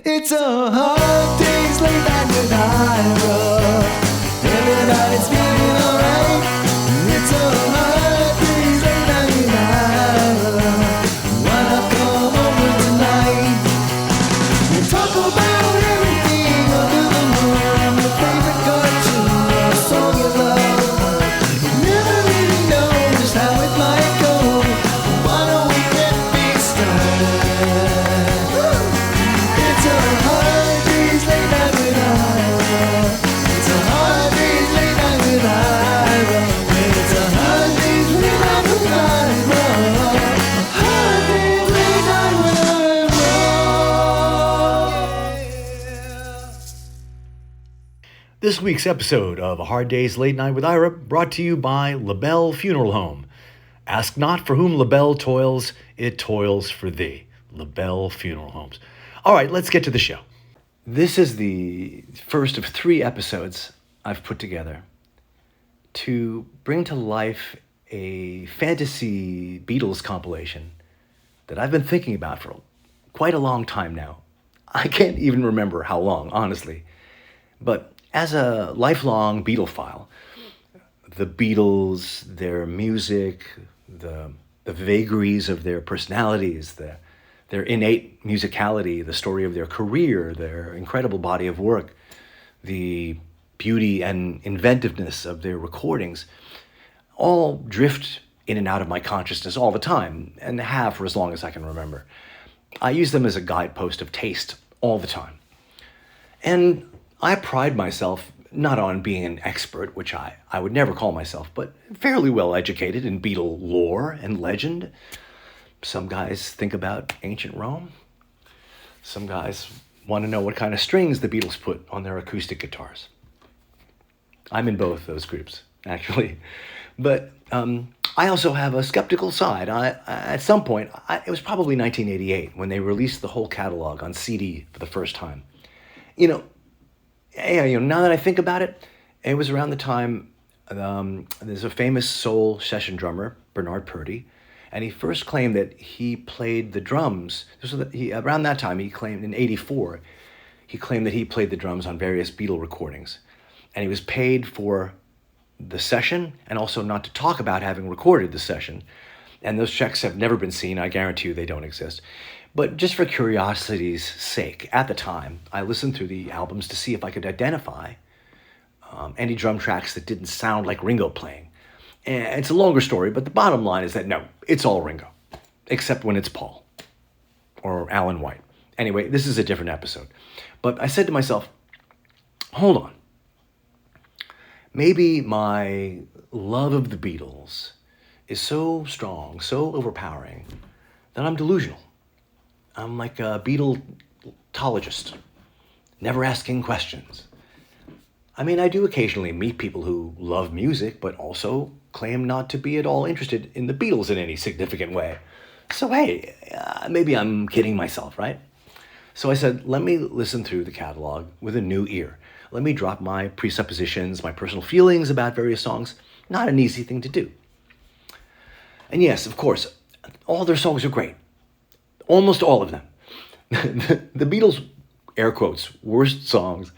It's a hard day's late night with Ira. Every night it's feeling alright. It's a hard day's late night with Ira. Why not come over tonight? We talk about everything under the moon. Your favorite cartoon or song you love. You never really know just how it might go. Why don't we get things started? It's a hard day's late night with Ira. It's a hard day's late night with Ira. It's a hard day's late night with Ira. Hard day's late night with Ira. This week's episode of A Hard Day's Late Night with Ira brought to you by LaBelle Funeral Home. Ask not for whom LaBelle toils, it toils for thee. LaBelle Funeral Homes. All right, let's get to the show. This is the first of 3 episodes I've put together to bring to life a fantasy Beatles compilation that I've been thinking about for quite a long time now. I can't even remember how long, honestly. But as a lifelong Beatlephile, the Beatles, their music, the vagaries of their personalities, their innate musicality, the story of their career, their incredible body of work, the beauty and inventiveness of their recordings, all drift in and out of my consciousness all the time, and have for as long as I can remember. I use them as a guidepost of taste all the time. And I pride myself not on being an expert, which I would never call myself, but fairly well educated in Beatle lore and legend. Some guys think about ancient Rome. Some guys want to know what kind of strings the Beatles put on their acoustic guitars. I'm in both those groups, actually. But I also have a skeptical side. At some point, it was probably 1988 when they released the whole catalog on CD for the first time. Now that I think about it, it was around the time there's a famous soul session drummer, Bernard Purdie, and he first claimed that he played the drums. Around that time, he claimed in '84, he claimed that he played the drums on various Beatle recordings, and he was paid for the session and also not to talk about having recorded the session. And those checks have never been seen. I guarantee you they don't exist. But just for curiosity's sake, at the time, I listened through the albums to see if I could identify any drum tracks that didn't sound like Ringo playing. And it's a longer story, but the bottom line is that no, it's all Ringo, except when it's Paul or Alan White. Anyway, this is a different episode. But I said to myself, hold on. Maybe my love of the Beatles is so strong, so overpowering, that I'm delusional. I'm like a Beatletologist, never asking questions. I mean, I do occasionally meet people who love music, but also claim not to be at all interested in the Beatles in any significant way. So hey, maybe I'm kidding myself, right? So I said, let me listen through the catalog with a new ear. Let me drop my presuppositions, my personal feelings about various songs. Not an easy thing to do. And yes, of course, all their songs are great. Almost all of them. The Beatles', air quotes, worst songs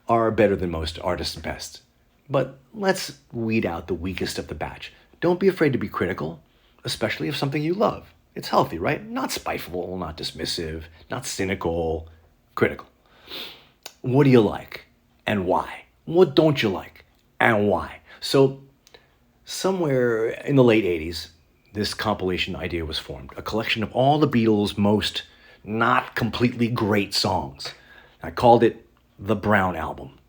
are better than most artists' best. But let's weed out the weakest of the batch. Don't be afraid to be critical, especially of something you love. It's healthy, right? Not spiteful, not dismissive, not cynical, critical. What do you like and why? What don't you like and why? So somewhere in the late 80s, this compilation idea was formed, a collection of all the Beatles' most not completely great songs. I called it The Brown Album.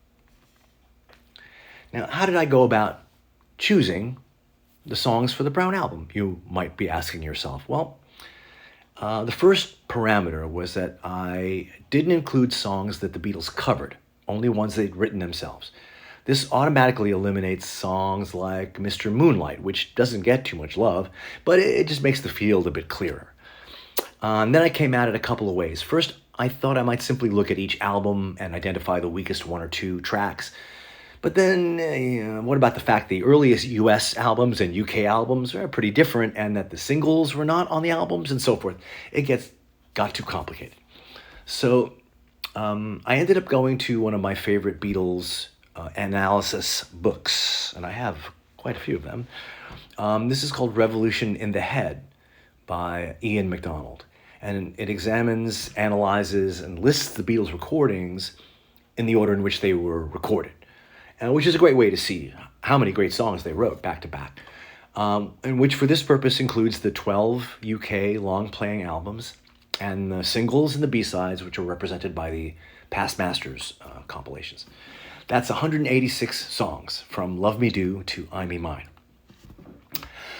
Now, how did I go about choosing the songs for the Brown Album? You might be asking yourself. Well, the first parameter was that I didn't include songs that the Beatles covered, only ones they'd written themselves. This automatically eliminates songs like Mr. Moonlight, which doesn't get too much love, but it just makes the field a bit clearer. And then I came at it a couple of ways. First, I thought I might simply look at each album and identify the weakest 1 or 2 tracks. But then, what about the fact the earliest US albums and UK albums are pretty different, and that the singles were not on the albums and so forth? It got too complicated. So I ended up going to one of my favorite Beatles analysis books, and I have quite a few of them. This is called Revolution in the Head by Ian MacDonald. And it examines, analyzes, and lists the Beatles recordings in the order in which they were recorded, which is a great way to see how many great songs they wrote back to back, and which for this purpose includes the 12 UK long-playing albums and the singles and the B-sides, which are represented by the Past Masters compilations. That's 186 songs, from Love Me Do to I Me Mine.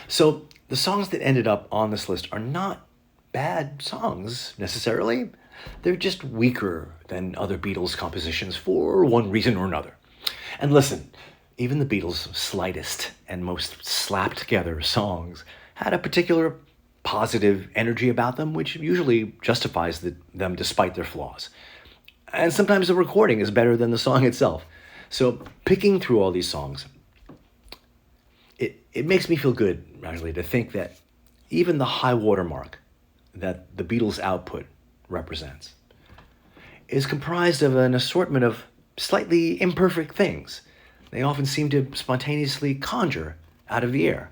So the songs that ended up on this list are not bad songs necessarily. They're just weaker than other Beatles compositions for one reason or another. And listen, even the Beatles' slightest and most slapped together songs had a particular positive energy about them, which usually justifies them despite their flaws. And sometimes the recording is better than the song itself. So picking through all these songs, it makes me feel good, actually, to think that even the high watermark that the Beatles' output represents is comprised of an assortment of slightly imperfect things they often seem to spontaneously conjure out of the air.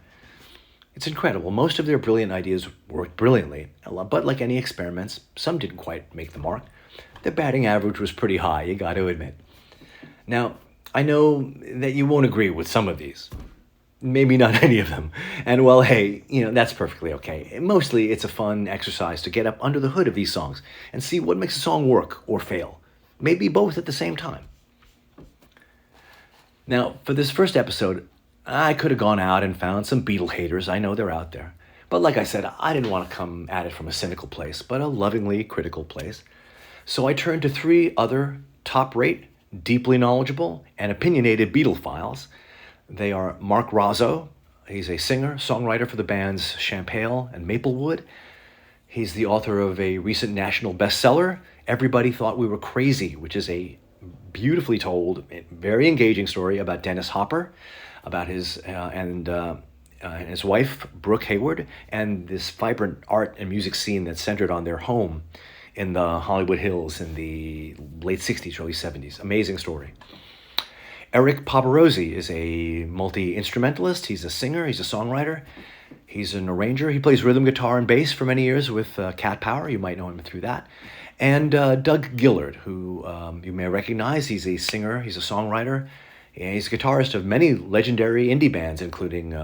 It's incredible. Most of their brilliant ideas worked brilliantly, but like any experiments, some didn't quite make the mark. Their batting average was pretty high, you got to admit. Now, I know that you won't agree with some of these. Maybe not any of them. And well, hey, that's perfectly okay. Mostly it's a fun exercise to get up under the hood of these songs and see what makes a song work or fail. Maybe both at the same time. Now, for this first episode, I could have gone out and found some Beatle haters. I know they're out there. But like I said, I didn't want to come at it from a cynical place, but a lovingly critical place. So I turned to 3 other top-rate, deeply knowledgeable, and opinionated Beatle-philes. They are Mark Rozzo. He's a singer, songwriter for the bands Champale and Maplewood. He's the author of a recent national bestseller, Everybody Thought We Were Crazy, which is a beautifully told, very engaging story about Dennis Hopper, about his and his wife, Brooke Hayward, and this vibrant art and music scene that's centered on their home in the Hollywood Hills in the late 60s, early 70s. Amazing story. Erik Paparozzi is a multi-instrumentalist. He's a singer. He's a songwriter. He's an arranger. He plays rhythm guitar and bass for many years with Cat Power. You might know him through that. And Doug Gillard, who you may recognize. He's a singer. He's a songwriter. And he's a guitarist of many legendary indie bands, including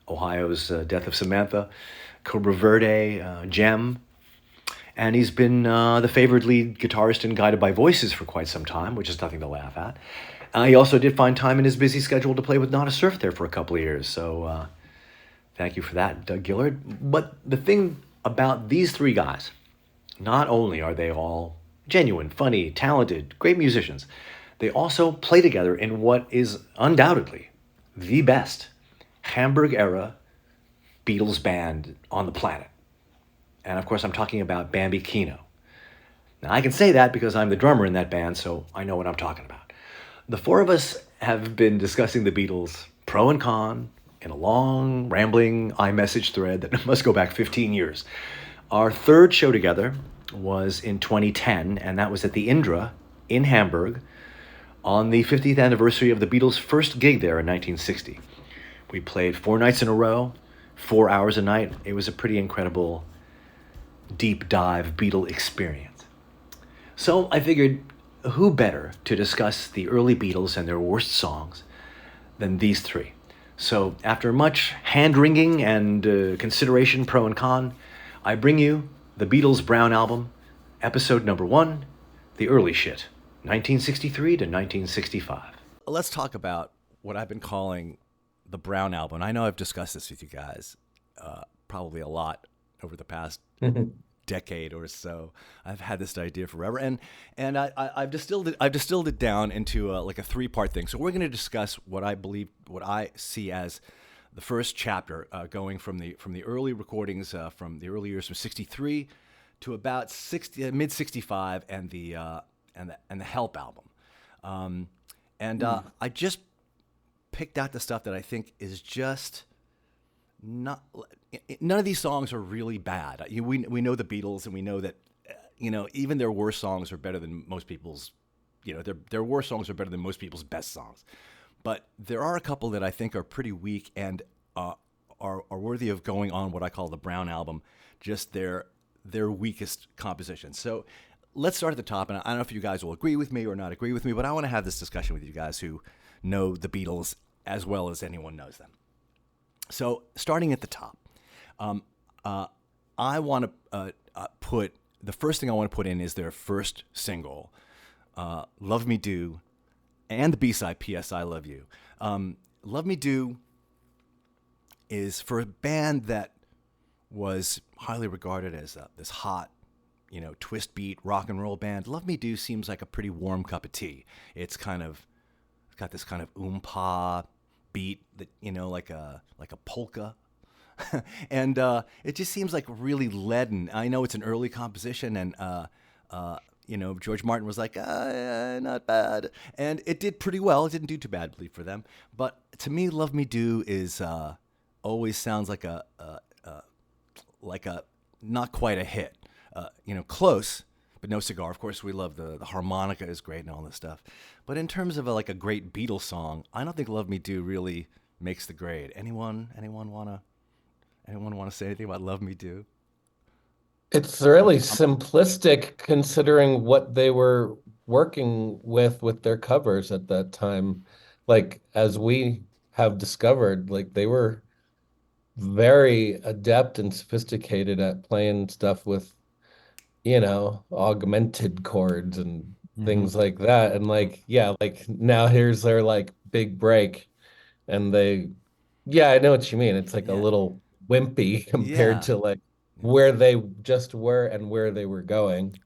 Ohio's Death of Samantha, Cobra Verde, Gem. And he's been the favored lead guitarist in Guided by Voices for quite some time, which is nothing to laugh at. He also did find time in his busy schedule to play with Nada Surf there for a couple of years. So thank you for that, Doug Gillard. But the thing about these 3 guys, not only are they all genuine, funny, talented, great musicians, they also play together in what is undoubtedly the best Hamburg-era Beatles band on the planet. And of course, I'm talking about Bambi Kino. Now, I can say that because I'm the drummer in that band, so I know what I'm talking about. The 4 of us have been discussing the Beatles, pro and con, in a long, rambling iMessage thread that must go back 15 years. Our 3rd show together was in 2010, and that was at the Indra in Hamburg on the 50th anniversary of the Beatles' first gig there in 1960. We played 4 nights in a row, 4 hours a night. It was a pretty incredible deep dive Beatle experience. So I figured, who better to discuss the early Beatles and their worst songs than these 3? So after much hand-wringing and consideration pro and con, I bring you the Beatles' Brown Album, episode number 1, The Early Shit, 1963 to 1965. Let's talk about what I've been calling the Brown Album. I know I've discussed this with you guys probably a lot over the past decade or so. I've had this idea forever, and I've distilled it down into like a 3-part thing. So we're going to discuss what I see as the first chapter, going from the early recordings from the early years from '63 to about mid '65, and the Help album, I just picked out the stuff that I think is just not. None of these songs are really bad. We know the Beatles, and we know that even their worst songs are better than most people's, their worst songs are better than most people's best songs. But there are a couple that I think are pretty weak and are worthy of going on what I call the Brown album, just their weakest compositions. So let's start at the top, and I don't know if you guys will agree with me or not agree with me, but I want to have this discussion with you guys who know the Beatles as well as anyone knows them. So starting at the top, I want to put the first thing I want to put in is their first single, "Love Me Do," and the B-side, "P.S. I Love You." "Love Me Do" is for a band that was highly regarded as this hot, twist beat rock and roll band. "Love Me Do" seems like a pretty warm cup of tea. It's got this kind of oompa beat that, like a polka. And it just seems like really leaden. I know it's an early composition, and George Martin was like, not bad, and it did pretty well. It didn't do too badly for them, but to me, "Love Me Do" is always sounds like a not quite a hit. Close, but no cigar. Of course, we love the harmonica is great and all this stuff, but in terms of a great Beatles song, I don't think "Love Me Do" really makes the grade. Anyone want to say anything about "Love Me Do"? It's really simplistic considering what they were working with their covers at that time. Like, as we have discovered, they were very adept and sophisticated at playing stuff with, augmented chords and things like that. And now here's their big break. And yeah, I know what you mean. It's a Yeah. little wimpy compared Yeah. to where they just were and where they were going.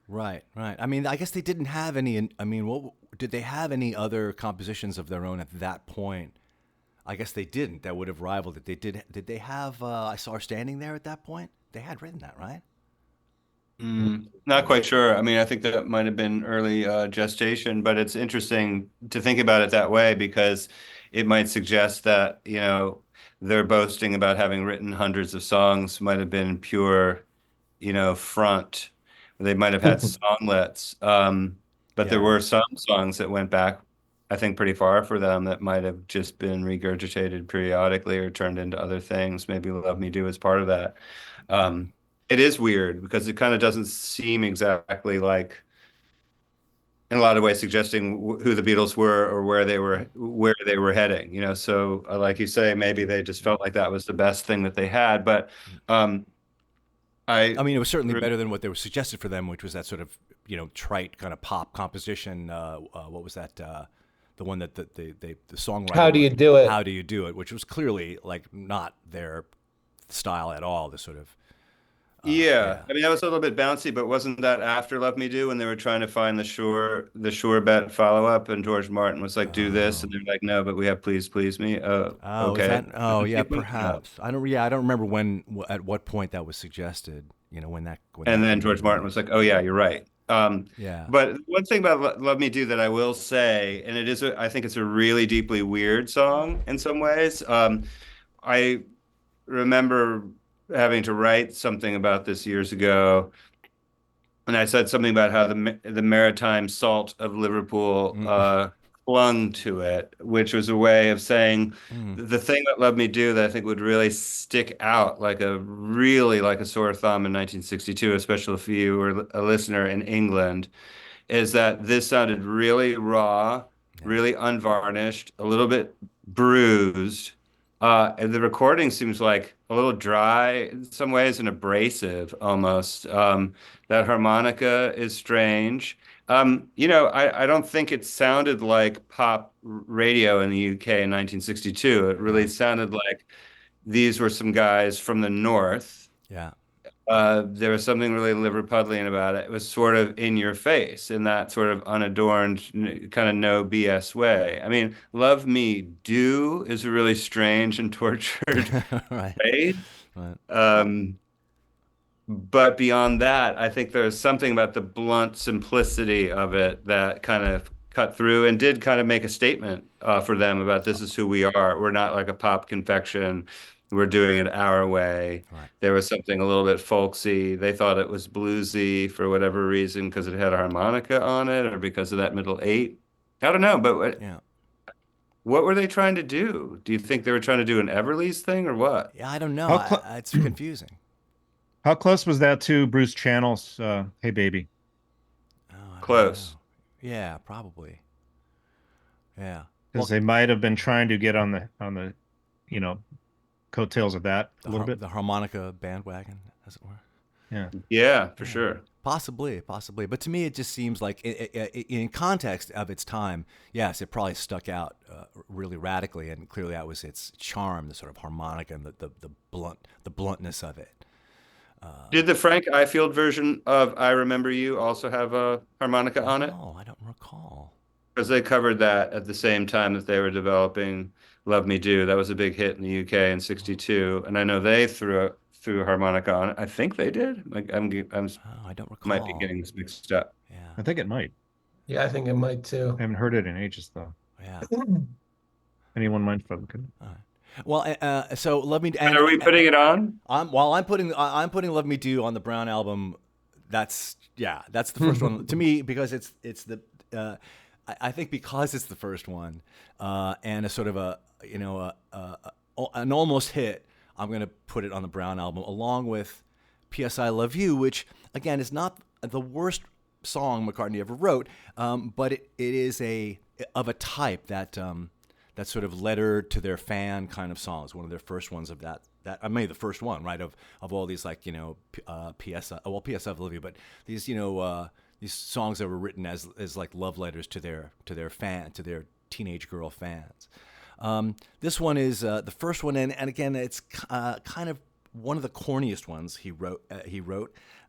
Right. I mean, I guess they didn't have any. I mean, what did they have any other compositions of their own at that point? I guess they didn't. That would have rivaled it. They did. Did they have "I Saw Her Standing There" at that point? They had written that, right? Not quite sure. I mean, I think that might have been early gestation, but it's interesting to think about it that way because it might suggest that, their boasting about having written hundreds of songs might have been pure, front. They might have had songlets. But there were some songs that went back, I think, pretty far for them that might have just been regurgitated periodically or turned into other things. Maybe "Love Me Do" is part of that. It is weird because it kind of doesn't seem exactly like, in a lot of ways, suggesting who the Beatles were or where they were heading. So like you say, maybe they just felt like that was the best thing that they had. But I mean, it was certainly better than what they were suggested for them, which was that sort of trite kind of pop composition. What was that? The one that the songwriter. How Do You Do It? How Do You Do It? Which was clearly not their style at all. The sort of. Yeah. I mean, that was a little bit bouncy, but wasn't that after "Love Me Do" when they were trying to find the sure bet follow-up, and George Martin was like, "Do this," and they're like, "No, but we have Please Please Me." Okay. Yeah, perhaps. I don't remember at what point that was suggested. When and then George Martin was like, "Oh yeah, you're right." Yeah. But one thing about "Love Me Do" that I will say, and I think it's a really deeply weird song in some ways. I remember having to write something about this years ago, and I said something about how the maritime salt of Liverpool clung to it, which was a way of saying the thing that "Love Me Do" that I think would really stick out like a sore thumb in 1962, especially if you were a listener in England, is that this sounded really raw, really unvarnished, a little bit bruised. And the recording seems like a little dry in some ways and abrasive almost. That harmonica is strange. I don't think it sounded like pop radio in the UK in 1962. It really sounded like these were some guys from the north. Yeah. There was something really Liverpudlian about it. It was sort of in your face in that sort of unadorned, kind of no BS way. I mean, "Love Me Do" is a really strange and tortured Right. way. Right. But beyond that, I think there's something about the blunt simplicity of it that kind of cut through and did kind of make a statement for them about this is who we are. We're not like a pop confection. we're doing it our way. Right. There was something a little bit folksy. They thought it was bluesy for whatever reason because it had a harmonica on it or because of that middle eight. I don't know, but Yeah. what were they trying to do? Do you think they were trying to do an Everly's thing or what? Yeah, I don't know. How cl- It's confusing. How close was that to Bruce Channel's "Hey Baby"? Oh, I don't Close. know. Yeah, probably. Yeah. Because they might have been trying to get on the, you know, coattails of that a little bit. The harmonica bandwagon, as it were. Yeah. Yeah, for sure. Possibly. But to me, it just seems like, in context of its time, yes, it probably stuck out really radically, and clearly that was its charm, the sort of harmonica and the bluntness of it. Did the Frank Ifield version of "I Remember You" also have a harmonica on it? Oh, I don't recall. Because they covered that at the same time that they were developing "Love Me Do." That was a big hit in the UK in '62, and I know they threw a harmonica on it. I think they did. Like I'm I don't recall. might be getting this mixed up. Yeah. I think it might. Yeah, I think it might too. I haven't heard it in ages though. Yeah. Anyone mind if I'm good? All right. Well, so Love Me. And are we putting it on? I'm putting Love Me Do on the Brown album. That's the first one to me, because it's the I think because it's the first one, and a sort of an almost hit. I'm going to put it on the Brown album along with "P.S. I Love You," which again is not the worst song McCartney ever wrote, but it is of a type that sort of letter to their fan kind of songs. One of their first ones of that I mean the first one, right, of all these, like, P.S. P.S. I Love You, but these these songs that were written as like love letters to their teenage girl fans. This one is the first one, and again, it's kind of one of the corniest ones he wrote.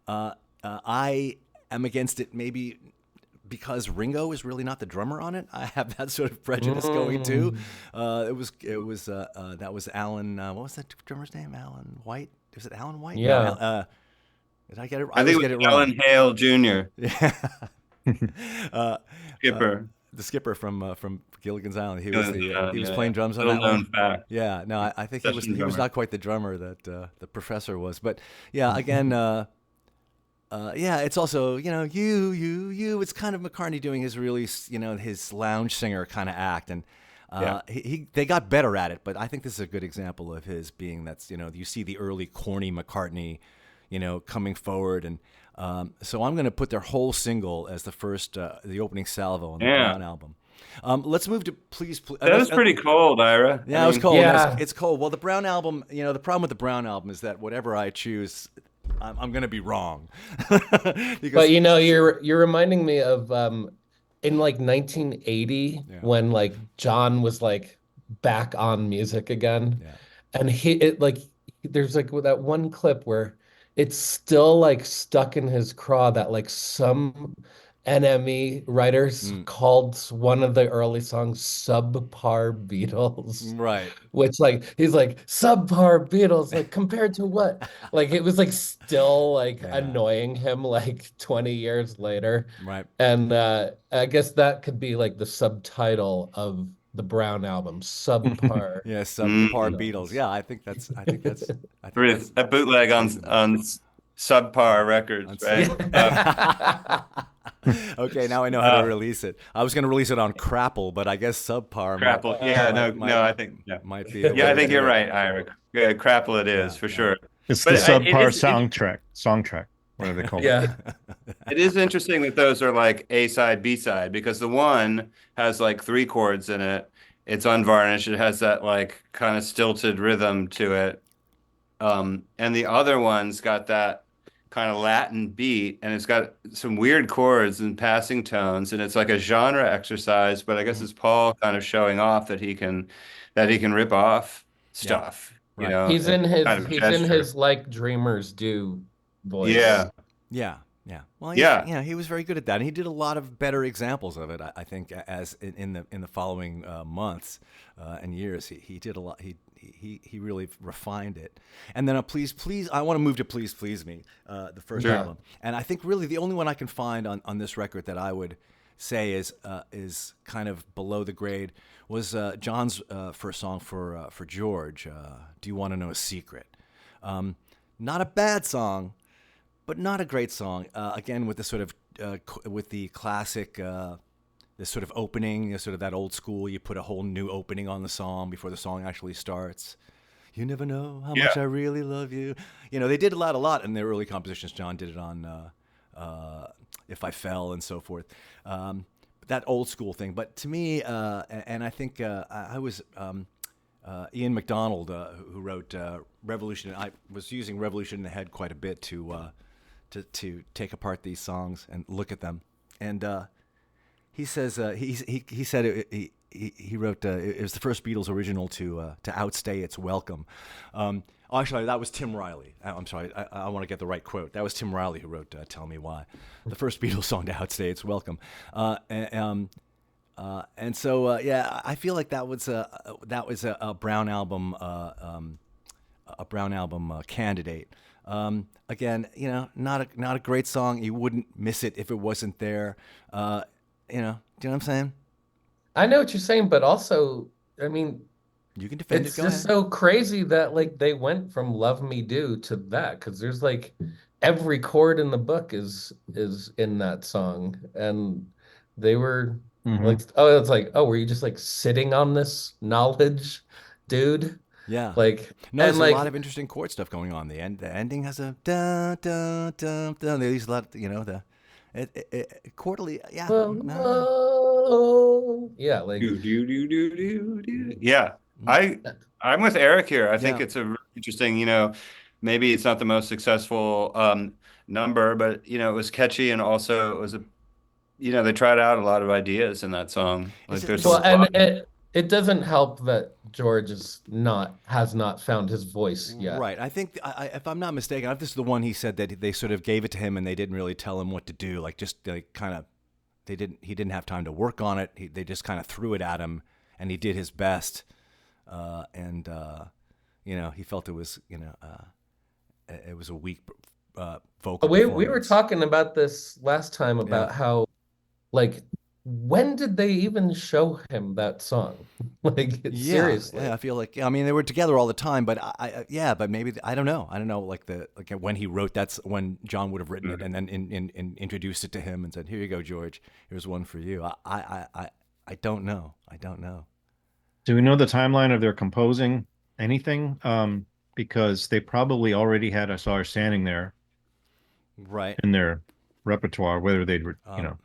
I am against it, maybe because Ringo is really not the drummer on it. I have that sort of prejudice going too. That was Alan. What was that drummer's name? Alan White. Was it Alan White? Yeah. No, did I get it? I think get it it was wrong. Alan Hale Jr. Yeah. Skipper. The skipper from Gilligan's Island. He was Yeah. playing drums on Little that one. known fact. Yeah, no, I think he was drummer. not quite the drummer that the professor was. But yeah, again, it's also, you. It's kind of McCartney doing his really, his lounge singer kind of act, and they got better at it. But I think this is a good example of his being you see the early corny McCartney, coming forward, and so I'm going to put their whole single as the first, the opening salvo on the Brown album. Let's move to Please. That was pretty cold, Ira. Yeah, it was cold. Yeah. It's cold. Well, the Brown album, the problem with the Brown album is that whatever I choose, I'm going to be wrong. But you're reminding me of in like 1980 when like John was like back on music again, and there's like that one clip where it's still like stuck in his craw that like some NME writers called one of the early songs subpar Beatles. Right. Which like he's like subpar Beatles, like compared to what? Like it was like still like annoying him like 20 years later. Right. And I guess that could be like the subtitle of the Brown album, subpar. Yeah, subpar Beatles. Yeah, I think that's A bootleg on Subpar Records, right? Okay, now I know how to release it. I was going to release it on Crapple, but I guess Subpar. Crapple. I think might be. I think you're right, Ira. Yeah, Crapple it is for sure. It's But the it subpar is- song track. What are they called? Yeah. It is interesting that those are like A side, B side, because the one has like 3 chords in it. It's unvarnished. It has that like kind of stilted rhythm to it. And the other one's got that kind of Latin beat, and it's got some weird chords and passing tones, and it's like a genre exercise, but I guess it's Paul kind of showing off that he can rip off stuff. Right. You know, He's in kind his of gesture. like dreamers do voice. Yeah. Yeah. Well, he was very good at that, and he did a lot of better examples of it. I think as in the following months and years, he did a lot. He really refined it. And then Please, I want to move to Please Me, the first album. And I think really the only one I can find on this record that I would say is kind of below the grade was John's first song for George. Do you want to know a secret? Not a bad song, but not a great song. Again, with the sort of with the classic. This sort of opening, sort of that old school. You put a whole new opening on the song before the song actually starts. You never know how much I really love you. You know, they did a lot in their early compositions. John did it on If I Fell and so forth. That old school thing. But to me, and I think I was Ian MacDonald who wrote Revolution. I was using Revolution in the Head quite a bit to take apart these songs and look at them. And he says he said he wrote it was the first Beatles original to outstay its welcome. Actually, that was Tim Riley. I'm sorry, I want to get the right quote. That was Tim Riley who wrote "Tell Me Why," the first Beatles song to outstay its welcome. And so yeah, I feel like that was a Brown album candidate. Again, you know, not a great song. You wouldn't miss it if it wasn't there. You know, do you know what I'm saying? I know what you're saying, but also, I mean, You can defend it's it. Go just ahead. so crazy that like they went from "Love Me Do" to that, because there's like every chord in the book is in that song, and they were like, oh, it's like, oh, were you just like sitting on this knowledge, dude? Yeah. Like, No, there's and a like, lot of interesting chord stuff going on. The ending has a da da da da. There's a lot, you know, quarterly. Yeah. yeah, like, Yeah, I'm with Eric here. I think Yeah. it's a really interesting, you know, maybe it's not the most successful number, but you know, it was catchy and also it was you know, they tried out a lot of ideas in that song. Like there's well, a and lot. it doesn't help that George has not found his voice yet. Right. I think, if I'm not mistaken, this is the one he said that they sort of gave it to him and they didn't really tell him what to do. Like just like kind of, he didn't have time to work on it. They just kind of threw it at him, and he did his best. And you know, he felt it was, you know, it was a weak vocal We performance. were talking about this last time about how, like, when did they even show him that song? Like, seriously. Yeah, I feel like, I mean, they were together all the time, but but maybe I don't know, like when he wrote that's when John would have written it and then introduced it to him and said, "Here you go, George. Here's one for you." I don't know. Do we know the timeline of their composing anything? Because they probably already had "I Saw Her Standing There" right in their repertoire, whether they'd you know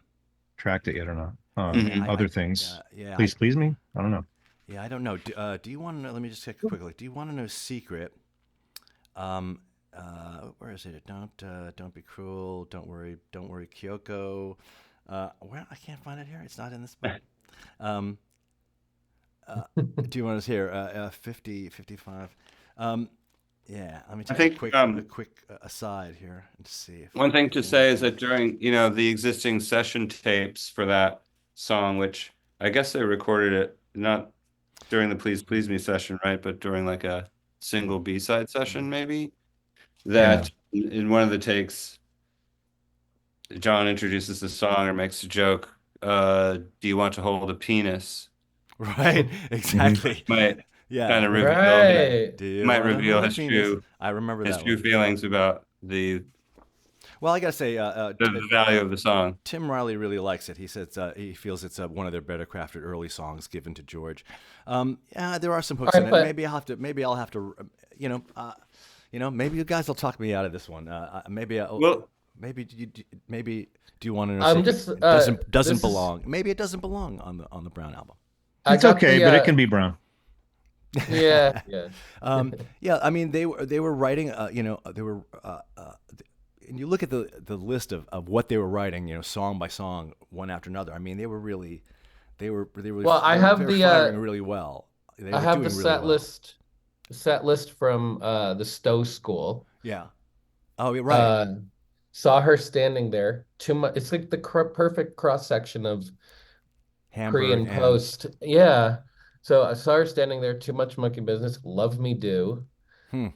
tracked it yet or not. Other things. Please me. I don't know. Yeah, I don't know. Do you want to know? Let me just check quickly. Do you want to know secret? Where is it? Don't be cruel. Don't worry, Kyoko. Where I can't find it here. It's not in this book. Do you want us here? 50, 55. Yeah, let me take a quick aside here and see. One thing to say is that during, you know, the existing session tapes for that song, which I guess they recorded it not during the Please Please Me session, right? But during like a single B-side session, maybe. That in one of the takes, John introduces the song or makes a joke. Do you want to hold a penis? Right, exactly. Might kind of reveal his true. I remember his that true one. feelings about the. Well, I gotta say, the value of the song. Tim Riley really likes it. He says he feels it's one of their better crafted early songs given to George. Yeah, there are some hooks in it. Maybe I'll have to, you know, maybe you guys will talk me out of this one. Maybe do you want to know? It doesn't belong. Maybe it doesn't belong on the Brown album. It's okay, but it can be Brown. Yeah. Yeah. I mean, they were writing. You know, they were. And you look at the list of what they were writing. You know, song by song, one after another. I mean, they were really. Well, I have firing really well. I have the set list from the Stowe School. Yeah. Oh, you're right. Saw Her Standing There. Too much. It's like the perfect cross section of Hamburg pre and post. Yeah. So I Saw Her Standing There. Too Much Monkey Business. Love Me Do.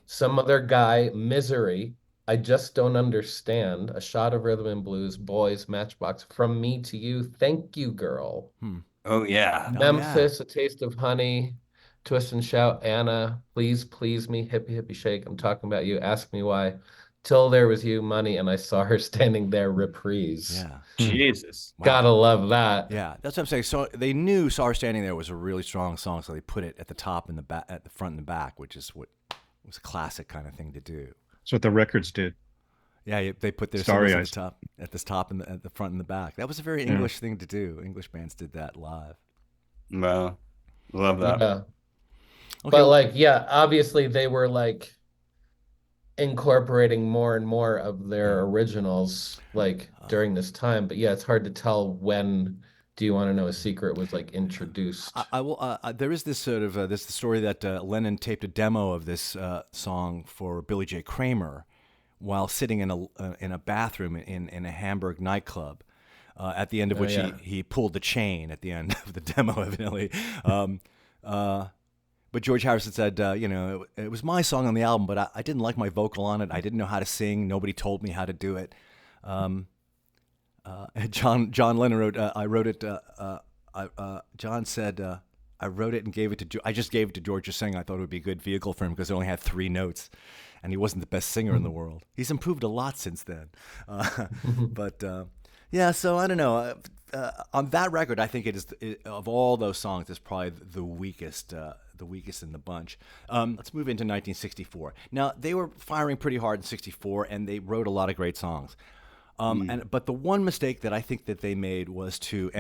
Some Other Guy. Misery. I Just Don't Understand, A Shot of Rhythm and Blues, Boys, Matchbox, From Me to You, Thank You Girl, Hmm. Oh yeah. Oh yeah. Memphis, A Taste of Honey, Twist and Shout, Anna, Please Please Me, Hippie Hippie Shake, I'm Talking About You, Ask Me Why, Till There Was You, Money, and I Saw Her Standing There, Reprise. Yeah. Jesus. Wow. Gotta love that. Yeah, that's what I'm saying. So they knew "Saw Her Standing There" was a really strong song, so they put it at the top and the back, at the front and the back, which is what was a classic kind of thing to do. That's what the records did. Yeah, they put their Starry singles Eyes. at the top and at the front and the back. That was a very Yeah. English thing to do. English bands did that live. Wow. Love that. Yeah. Okay, But like, yeah, obviously they were like incorporating more and more of their originals like during this time. But yeah, it's hard to tell when Do You Want to Know a Secret was like introduced. I will. There is this sort of this story that Lennon taped a demo of this song for Billy J. Kramer while sitting in a bathroom in a Hamburg nightclub. At the end of which he pulled the chain at the end of the demo, evidently. But George Harrison said, it was my song on the album, but I didn't like my vocal on it. I didn't know how to sing. Nobody told me how to do it. John Lennon wrote, I wrote it. John said, I wrote it and gave it to. I just gave it to George to sing. I thought it would be a good vehicle for him because it only had 3 notes, and he wasn't the best singer in the world. He's improved a lot since then, but yeah. So I don't know. On that record, I think of all those songs, it's probably the weakest in the bunch. Let's move into 1964. Now they were firing pretty hard in '64, and they wrote a lot of great songs. But the one mistake that I think that they made was to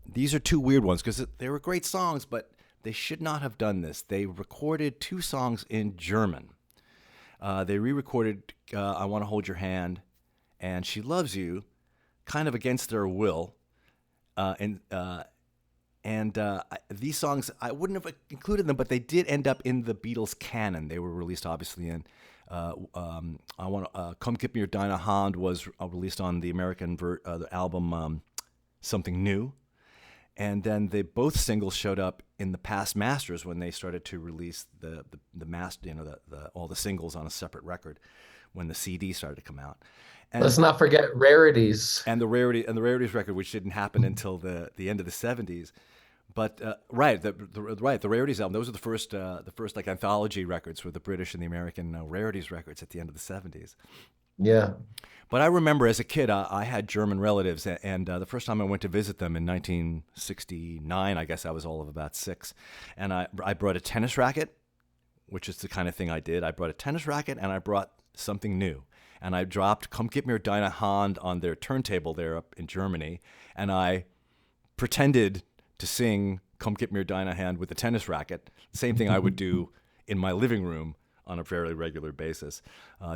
these are 2 weird ones because they were great songs, but they should not have done this. They recorded 2 songs in German. They re-recorded "I Want to Hold Your Hand" and "She Loves You," kind of against their will. These songs, I wouldn't have included them, but they did end up in the Beatles canon. They were released, obviously, in "Come Get Me Your Dinah Hand" was released on the American the album "Something New," and then both singles showed up in the past masters when they started to release the master, all the singles on a separate record when the CD started to come out. And, let's not forget Rarities. And the Rarities record, which didn't happen until the end of the '70s. But the Rarities album, those are the first like anthology records for the British and the American Rarities records at the end of the '70s. Yeah. But I remember as a kid, I had German relatives, and the first time I went to visit them in 1969, I guess I was all of about 6, and I brought a tennis racket, which is the kind of thing I did. I brought a tennis racket, and I brought Something New. And I dropped "Come Get Me Your Dinah Hand" on their turntable there up in Germany, and I pretended to sing "Come Get Me Your Dinah Hand" with a tennis racket, same thing I would do in my living room on a fairly regular basis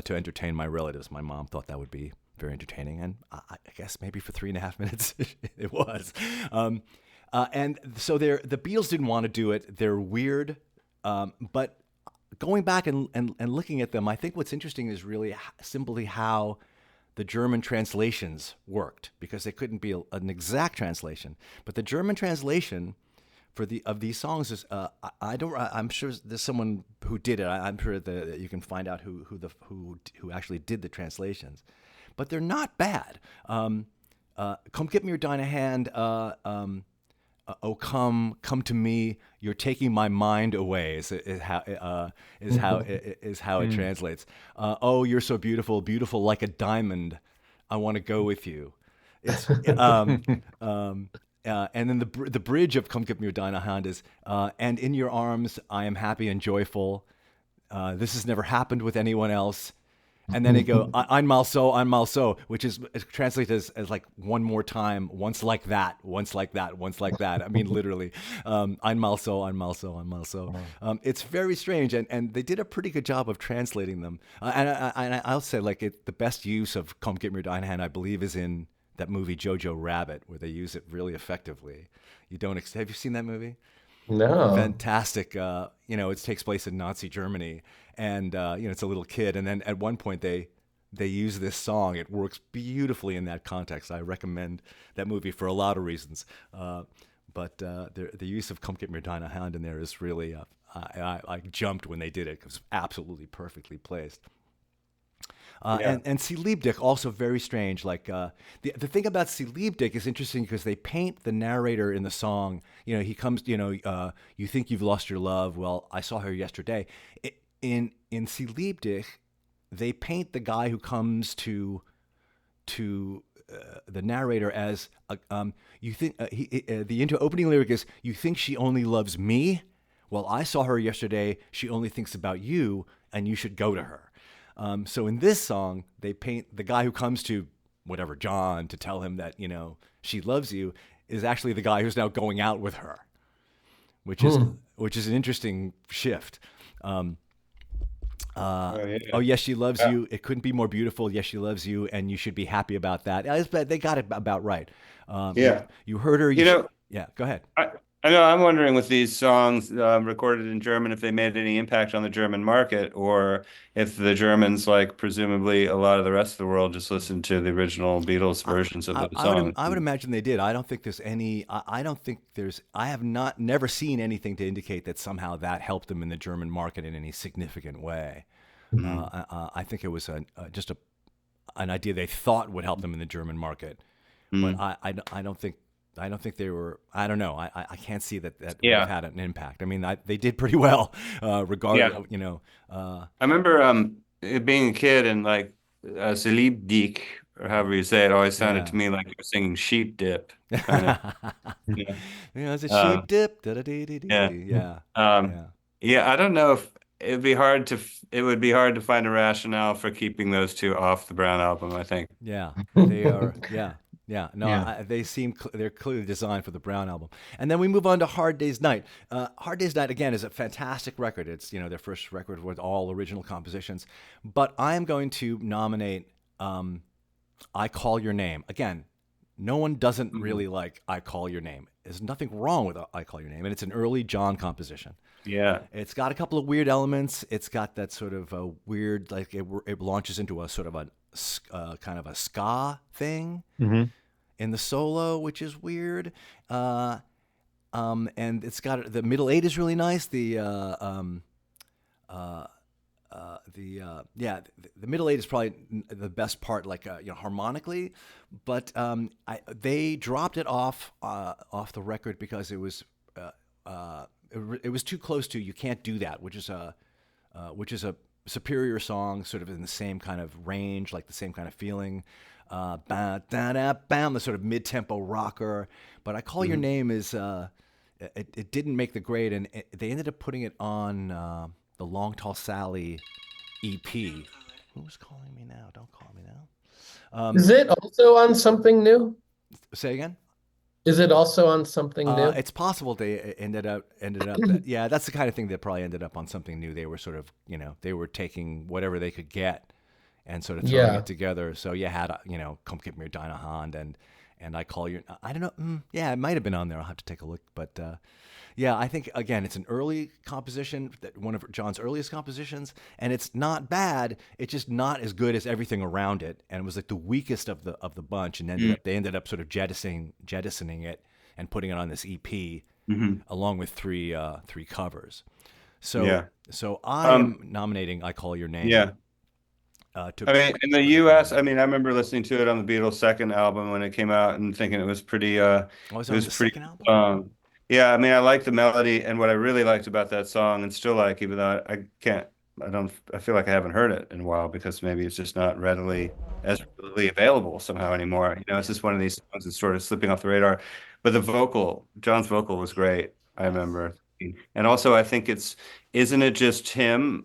to entertain my relatives. My mom thought that would be very entertaining, and I guess maybe for 3.5 minutes it was. And so the Beatles didn't want to do it. They're weird, but going back and looking at them, I think what's interesting is really simply how the German translations worked, because they couldn't be an exact translation. But the German translation of these songs is I'm sure there's someone who did it. I'm sure that you can find out who actually did the translations, but they're not bad. "Come Get Me Your Dinah Hand." "Oh, come to me, you're taking my mind away" is how it translates. "Oh, you're so beautiful, beautiful like a diamond. I want to go with you." It's and then the bridge of "Come Get Me Your Dinah Hand" is "And in your arms I am happy and joyful. This has never happened with anyone else." And then they go, einmal so," which is translated as like one more time, once like that, once like that, once like that. I mean, literally, einmal so, einmal so, einmal so. It's very strange, and they did a pretty good job of translating them. And I'll say, like, the best use of "Come Get Me Your Dinah Hand," I believe, is in that movie Jojo Rabbit, where they use it really effectively. Have you seen that movie? No. Fantastic. It takes place in Nazi Germany, and it's a little kid, and then at one point they use this song. It works beautifully in that context. I recommend that movie for a lot of reasons. but the use of "Come Get Me Dinah Hand" in there is really I jumped when they did it because it was absolutely perfectly placed. And Sie liebt dich, also very strange. Like the thing about Sie liebt dich is interesting because they paint the narrator in the song. You know, he comes. You know, you think you've lost your love. Well, I saw her yesterday. In Sie liebt dich, they paint the guy who comes to the narrator as you think the opening lyric is, you think she only loves me. Well, I saw her yesterday. She only thinks about you, and you should go to her. So in this song, they paint the guy who comes to whatever John to tell him that, you know, she loves you is actually the guy who's now going out with her, which is an interesting shift. Oh yes, she loves you. It couldn't be more beautiful. Yes, she loves you, and you should be happy about that. They got it about right. You heard her. Yeah, go ahead. I know. I'm wondering with these songs recorded in German, if they made any impact on the German market, or if the Germans, like presumably a lot of the rest of the world, just listened to the original Beatles versions of the songs. I would imagine they did. I don't think there's any. I don't think there's. I have never seen anything to indicate that somehow that helped them in the German market in any significant way. I think it was just an idea they thought would help them in the German market, but I don't think. I don't think they were. I don't know. I can't see that would have had an impact. I mean, they did pretty well, regardless. Yeah. You know, I remember being a kid and like "Sie liebt dich," or however you say it, always sounded to me like you were singing "Sheep Dip." Kind of. Yeah, it's a sheep dip. Yeah. I don't know if it would be hard to find a rationale for keeping those two off the Brown album, I think. Yeah, they are. Yeah, no, they seem they're clearly designed for the Brown album. And then we move on to Hard Day's Night. Hard Day's Night, again, is a fantastic record. It's, you know, their first record with all original compositions. But I am going to nominate I Call Your Name. Again, no one doesn't really like I Call Your Name. There's nothing wrong with I Call Your Name, and it's an early John composition. Yeah. It's got a couple of weird elements. It's got that sort of a weird, like it launches into a sort of a kind of a ska thing in the solo, which is weird. And it's got the middle eight is really nice. The middle eight is probably the best part, like harmonically, but they dropped it off the record because it was too close to "You Can't Do That," which is a superior song, sort of in the same kind of range, like the same kind of feeling. The sort of mid-tempo rocker. But I Call Your Name is it didn't make the grade, and they ended up putting it on the Long Tall Sally EP. Who's calling me now? Don't call me now. Is it also on Something New? Say again? Is it also on Something New? It's possible they ended up. Yeah, that's the kind of thing that probably ended up on Something New. They were sort of, they were taking whatever they could get and sort of throwing it together. So you had, "Come Get Me Dinah Hand" and I Call Your. I don't know. Yeah, it might have been on there. I'll have to take a look. But I think again, it's an early composition, one of John's earliest compositions, and it's not bad. It's just not as good as everything around it, and it was like the weakest of the bunch. And they ended up sort of jettisoning it and putting it on this EP along with three covers. So I'm nominating "I Call Your Name." Yeah. In the U.S., I remember listening to it on the Beatles' second album when it came out and thinking it was pretty. It was pretty. Second album? Yeah, I like the melody, and what I really liked about that song, and still like, even though I feel like I haven't heard it in a while because maybe it's just not readily available somehow anymore. It's just one of these songs that's sort of slipping off the radar. But John's vocal was great, I remember. And also, I think isn't it just him?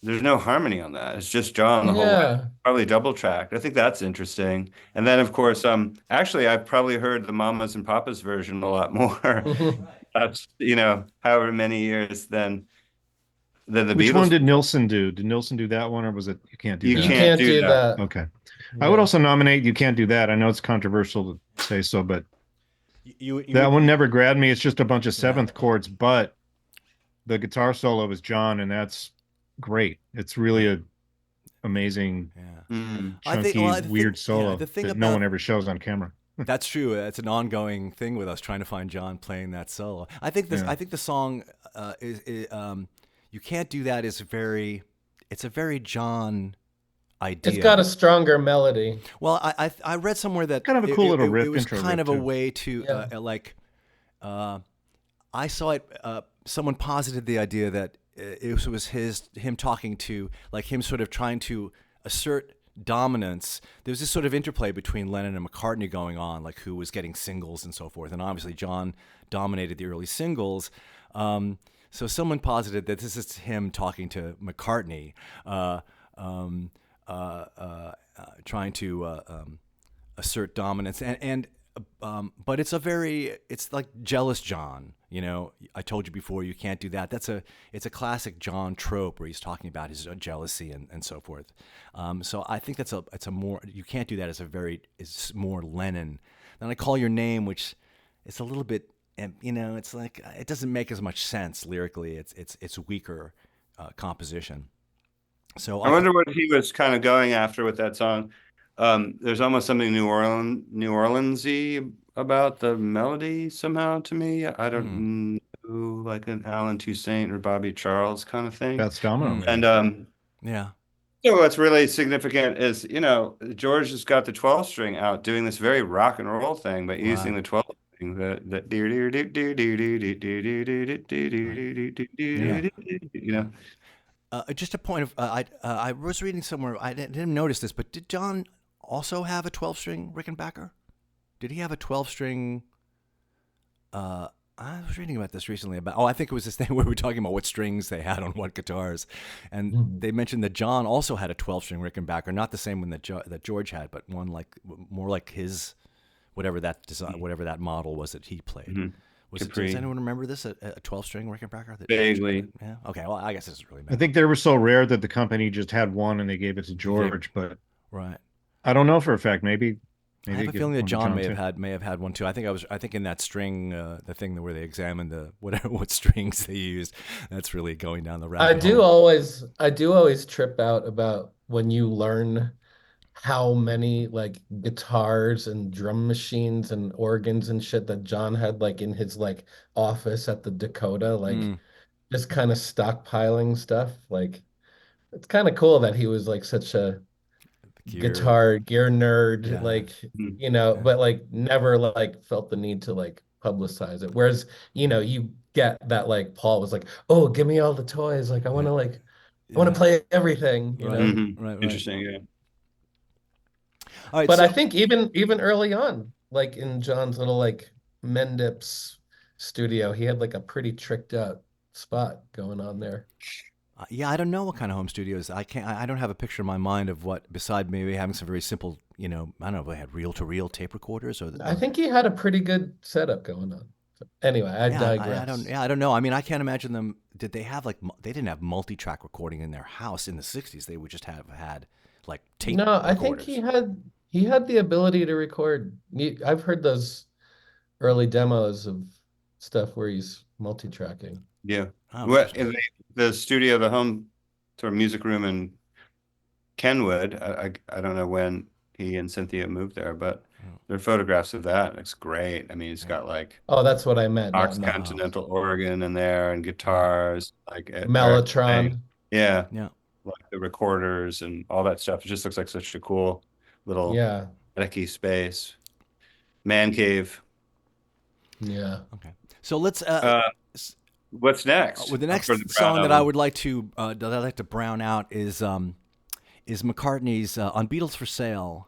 There's no harmony on that. It's just John the whole way, probably double tracked. I think that's interesting. And then, of course, actually, I've probably heard the Mamas and Papas version a lot more. That's however many years than the Beatles. Which one did Nilsson do? Did Nilsson do that one, or was it You Can't Do That? You Can't Do That. Okay, I would also nominate You Can't Do That. I know it's controversial to say so, but that one never grabbed me. It's just a bunch of seventh chords, but the guitar solo is John, and that's great. It's really a amazing, chunky, weird solo that no one ever shows on camera. That's true. That's an ongoing thing with us trying to find John playing that solo. I think this. Yeah. I think the song "You Can't Do That" is it's a very John idea. It's got a stronger melody. Well, I read somewhere that Kind of a cool little riff, it was intro kind riff, of a too. way to I saw it. Someone posited the idea that it was him talking to, like him sort of trying to assert dominance. There was this sort of interplay between Lennon and McCartney going on, like who was getting singles and so forth. And obviously John dominated the early singles. So someone posited that this is him talking to McCartney, trying to assert dominance. But it's like jealous John. You know, I told you before, you can't do that. It's a classic John trope where he's talking about his jealousy and so forth. So I think it's a more, you can't do that is more Lennon. Then I Call Your Name, which it's a little bit, you know, it's like, it doesn't make as much sense lyrically. It's weaker composition. So I wonder what he was kind of going after with that song. There's almost something New Orleans-y about the melody somehow to me. I don't know, like an Alan Toussaint or Bobby Charles kind of thing. That's Domino. And yeah. so what's really significant is, you know, George has got the 12 string out doing this very rock and roll thing, but using the 12 string, you know. Just a point of, I was reading somewhere, I didn't notice this, but did John also have a 12-string Rickenbacker? Did he have a 12-string? I was reading about this recently. I think it was this thing where we were talking about what strings they had on what guitars, and they mentioned that John also had a 12-string Rickenbacker, not the same one that George had, but one more like his, whatever that design, whatever that model was that he played. Does anyone remember this? A 12-string Rickenbacker? Vaguely. Yeah. Okay. Well, I guess this is really. I think they were so rare that the company just had one and they gave it to George, but right. I don't know for a fact. Maybe I have a feeling that John may have had one too. I think in that string, the thing where they examined what strings they used. That's really going down the rabbit hole. I do always trip out about when you learn how many like guitars and drum machines and organs and shit that John had like in his like office at the Dakota, like just kind of stockpiling stuff. Like it's kind of cool that he was like such a guitar gear nerd, like, you know, but like never like felt the need to like publicize it. Whereas, you know, you get that like Paul was like, oh, give me all the toys. Like I want to play everything, you know? Right. Interesting. Yeah. All right, But I think even early on, like in John's little like Mendip's studio, he had like a pretty tricked out spot going on there. Yeah, I don't know what kind of home studios. I don't have a picture in my mind of what, beside maybe having some very simple, you know, I don't know if they had reel-to-reel tape recorders or. I think he had a pretty good setup going on. So anyway, I digress. I don't know. I mean, I can't imagine them. Did they have they didn't have multi-track recording in their house in the '60s. They would just have had like tape. No, I recorders. think he had the ability to record. I've heard those early demos of stuff where he's multi-tracking. Yeah. In the studio, the home sort of music room in Kenwood, I don't know when he and Cynthia moved there, but there are photographs of that. It's great. I mean, it's got like that's what I meant. Continental organ in there and guitars, like Mellotron. Yeah. Like the recorders and all that stuff. It just looks like such a cool little attic-y space. Man cave. Yeah. Okay. So let's what's next? Well, the next song that I would like to brown out is McCartney's on Beatles for Sale.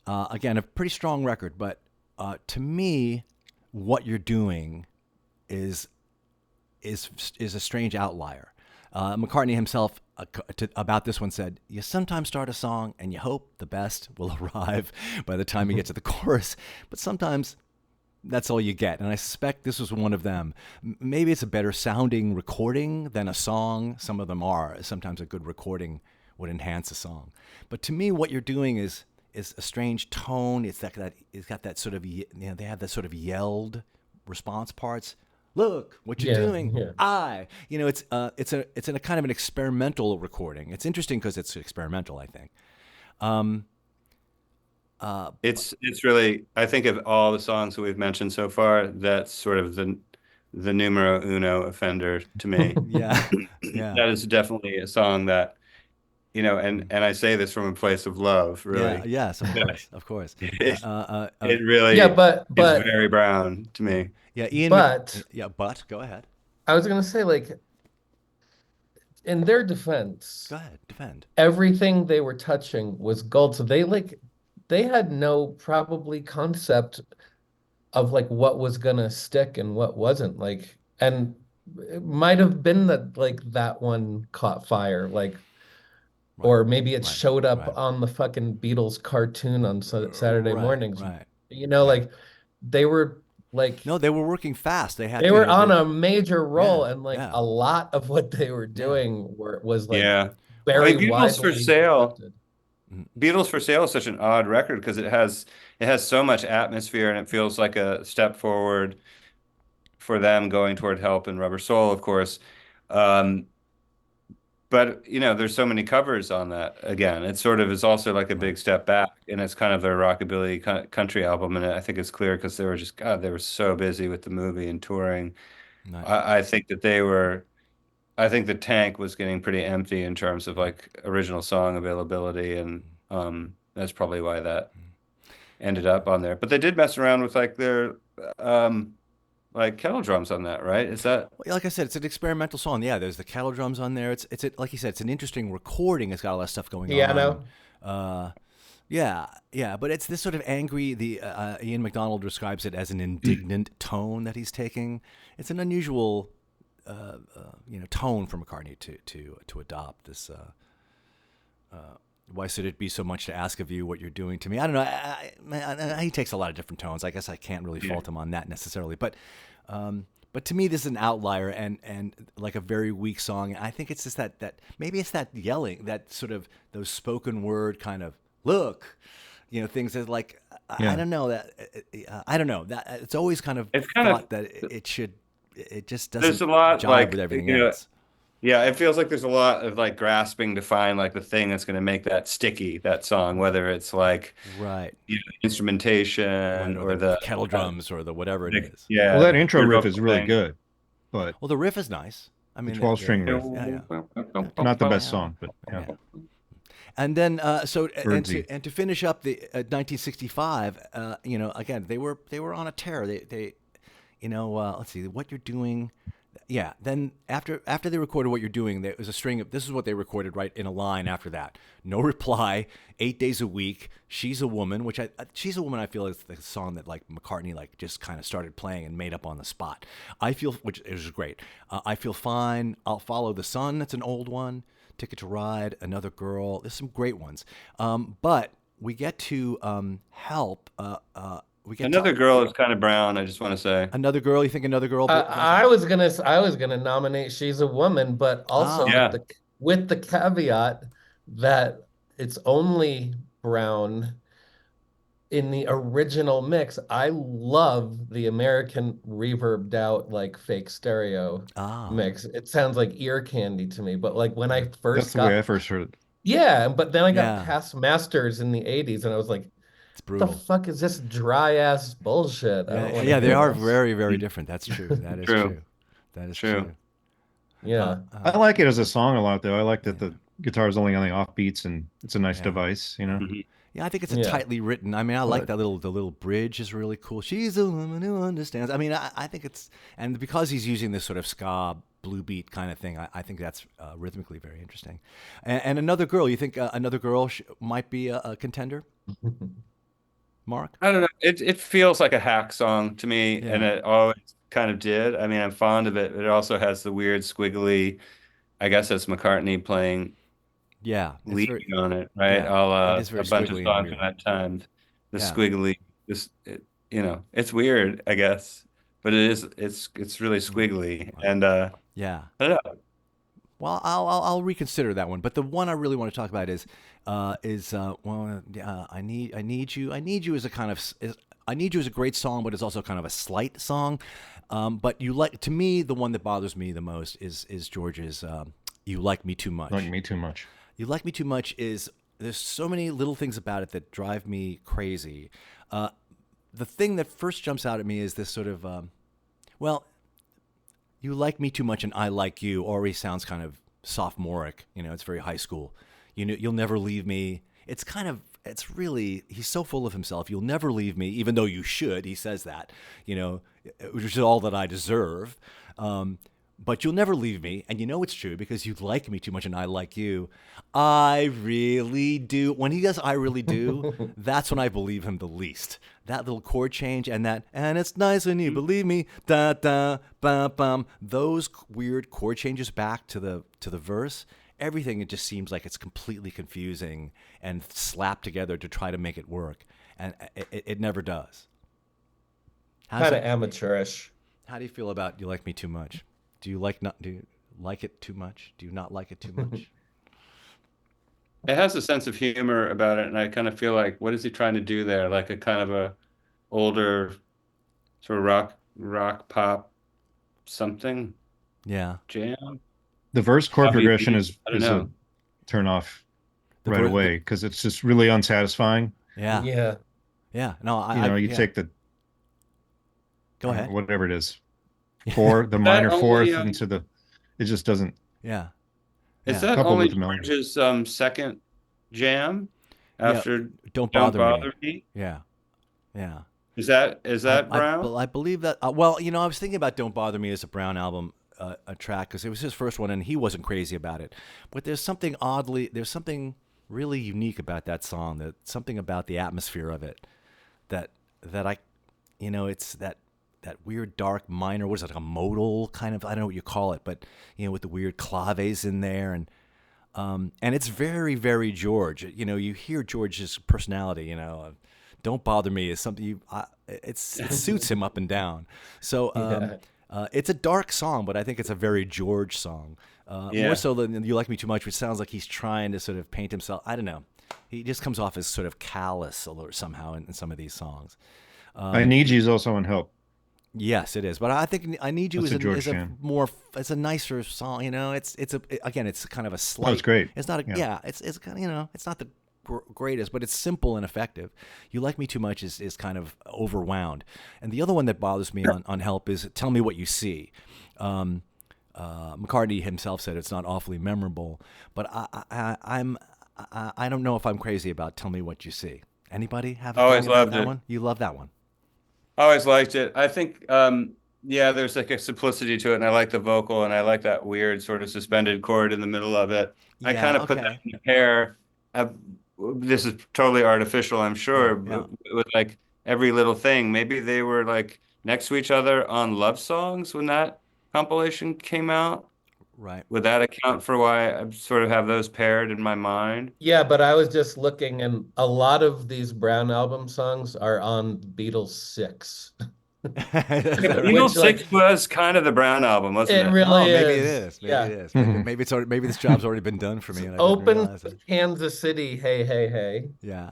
Again, a pretty strong record, but to me, What You're Doing is a strange outlier. McCartney himself about this one said, "You sometimes start a song and you hope the best will arrive by the time you get to the chorus, but sometimes that's all you get." And I suspect this was one of them. Maybe it's a better sounding recording than a song. Some of them are. Sometimes a good recording would enhance a song. But to me, What You're Doing is a strange tone. It's got that sort of, you know, they have that sort of yelled response parts. Look what you're doing. Yeah. You know, it's in a kind of an experimental recording. It's interesting because it's experimental, I think. It's really, I think of all the songs that we've mentioned so far, that's sort of the numero uno offender to me. Yeah, yeah, That is definitely a song that, and I say this from a place of love, yeah. really. Yes, of That course, of course. It, it Yeah, really but is but very Brown to me. Yeah, Ian. but Yeah, but go ahead. I was gonna say, like, in their defense, Go ahead. Defend. everything they were touching was gold. So they had no probably concept of like what was gonna stick and what wasn't. Like, and it might have been that like that one caught fire, like, Right, or maybe it right, showed up right, on the fucking Beatles cartoon on Saturday right, mornings. right. Yeah. Like they were like No, they were working fast. They had, they were on a major yeah, role, and like yeah, a lot of what they were yeah. doing was like Yeah. I very mean, Beatles for widely Sale. accepted. Mhm. Beatles for Sale is such an odd record because it has so much atmosphere and it feels like a step forward for them going toward Help and Rubber Soul, of course. Um, but there's so many covers on that. Again, it sort of is also like a Right, big step back, and it's kind of their rockabilly country album. And I think it's clear because they were so busy with the movie and touring. right. I think that they were. I think the tank was getting pretty empty in terms of like original song availability, and that's probably why that ended up on there. But they did mess around with like their like kettle drums on that, right? Is that Well, like I said, it's an experimental song. Yeah, there's the kettle drums on there. Like you said, it's an interesting recording. It's got a lot of stuff going on. Piano. Yeah, yeah, but it's this sort of angry. The Ian MacDonald describes it as an indignant tone that he's taking. It's an unusual, tone for McCartney to adopt this. Why should it be so much to ask of you what you're doing to me? I don't know. He takes a lot of different tones. I guess I can't really fault him on that necessarily. But to me, this is an outlier and like a very weak song. I think it's just that maybe it's that yelling, that sort of those spoken word kind of look, things that like Yeah. I don't know that I don't know that it's always kind of it's kind of thought that it just there's doesn't a lot jive like with everything else. yeah, it feels like there's a lot of like grasping to find like the thing that's going to make that sticky, that song, whether it's like Right. instrumentation Or or the the kettle drums or the whatever it is. yeah, Well, that intro the riff is really thing. good, but Well, the riff is nice. I mean, 12-string riff. Yeah, yeah. not the best Yeah. song, but yeah. Yeah. And then, Birdsey. and to finish up the 1965, again they were on a tear. They let's see what you're doing. Yeah. Then after they recorded What You're Doing, there was a string of this is what they recorded right in a line after that. No Reply, 8 Days a Week, She's a Woman, which She's a Woman I feel is the song that like McCartney like just kind of started playing and made up on the spot. I Feel, which is great. I Feel Fine, I'll Follow the Sun. That's an old one. Ticket to Ride, Another Girl. There's some great ones. But we get to Help. We get Another Girl is kind of Brown, I just want to say. Another Girl. You think Another Girl? I was gonna nominate She's a Woman, but also Yeah. with the caveat that it's only Brown in the original mix. I love the American reverbed out like fake stereo mix. It sounds like ear candy to me. But like when I That's first the way I first heard it. yeah, but then I got Yeah. past Masters in the 80s and I was like, It's what the brutal. fuck is this dry ass bullshit? I don't Yeah, wanna yeah, they hear are this. very, very different. That's true. That is True. true. That is True. true. Yeah. I like it as a song a lot, though. I like that the guitar is only on the offbeats, and it's a nice Yeah. device, Mhm. Yeah, I think it's a Yeah. tightly written. I mean, I like But- the little bridge is really cool. She's a woman who understands. I mean, I think it's, and because he's using this sort of ska blue beat kind of thing, I think that's rhythmically very interesting. And Another Girl, you think Another Girl might be a contender, Mark? I don't know. It feels like a hack song to me, and Yeah. it always kind of did. I mean, I'm fond of it, but it also has the weird squiggly, I guess it's McCartney playing Yeah, it's lead very, on it, right? yeah, it is very A bunch of squiggly and songs weird. at that time. The Yeah. squiggly, it's weird, I guess, but it's really squiggly, and Yeah. I don't know. Well, I'll reconsider that one. But the one I really want to talk about is I need you. I need you is a kind of I need you is a great song, but it's also kind of a slight song. But to me, the one that bothers me the most is George's "You Like Me Too Much." Like me too much. "You Like Me Too Much" is there's so many little things about it that drive me crazy. The thing that first jumps out at me is this sort of, well, you like me too much and I like you already sounds kind of sophomoric. It's very high school. You'll never leave me. It's really, he's so full of himself. You'll never leave me, even though you should. He says that, which is all that I deserve. But you'll never leave me. And it's true because you like me too much and I like you. I really do. When he does I really do, that's when I believe him the least. That little chord change and it's nice when you believe me, da da bum bum. Those weird chord changes back to the verse. Everything, it just seems like it's completely confusing and slapped together to try to make it work. And it never does. Kind of amateurish. How do you feel about You Like Me Too Much? Do you like it too much? Do you not like it too much? It has a sense of humor about it, and I kind of feel like, what is he trying to do there? Like a kind of a older sort of rock pop something. Yeah. Jam. The verse chord progression is know. a turn off right away because it's just really unsatisfying. Yeah. Yeah. Yeah. No, you take the go ahead. Whatever it is. The minor fourth into the, it just doesn't. Yeah. Is that only George's second jam after Don't Bother Me? Yeah. Yeah. Is that Brown? I believe that. I was thinking about Don't Bother Me as a Brown album, a track, because it was his first one and he wasn't crazy about it. But there's something really unique about that song, something about the atmosphere of it that I, it's that weird dark minor, what is it, like a modal kind of, I don't know what you call it, but with the weird claves in there, and it's very, very George. You hear George's personality. Don't Bother Me is something it suits him up and down. So it's a dark song, but I think it's a very George song, more so than You Like Me Too Much, which sounds like he's trying to sort of paint himself. I don't know. He just comes off as sort of callous somehow in some of these songs. I Need You is also on Help. Yes, it is. But I think I Need You is a nicer song. It's kind of a slight. Oh, it's great. It's not it's kind of, it's not the greatest, but it's simple and effective. You Like Me Too Much is kind of overwound. And the other one that bothers me on Help is Tell Me What You See. McCartney himself said it's not awfully memorable, but I don't know if I'm crazy about Tell Me What You See. Anybody have always loved that it. one? You love that one. Always liked it. I think, there's like a simplicity to it, and I like the vocal, and I like that weird sort of suspended chord in the middle of it. I kind of put that in a pair. This is totally artificial, I'm sure, but with like every little thing. Maybe they were like next to each other on Love Songs when that compilation came out. Right. Would that account for why I sort of have those paired in my mind? Yeah, but I was just looking, and a lot of these Brown album songs are on Beatles 6. Beatles 6 was kind of the Brown album, wasn't it? It really is. Maybe it is. Maybe it is. Maybe it's already, maybe this job's already been done for me. And Open Kansas City, hey, hey, hey. Yeah.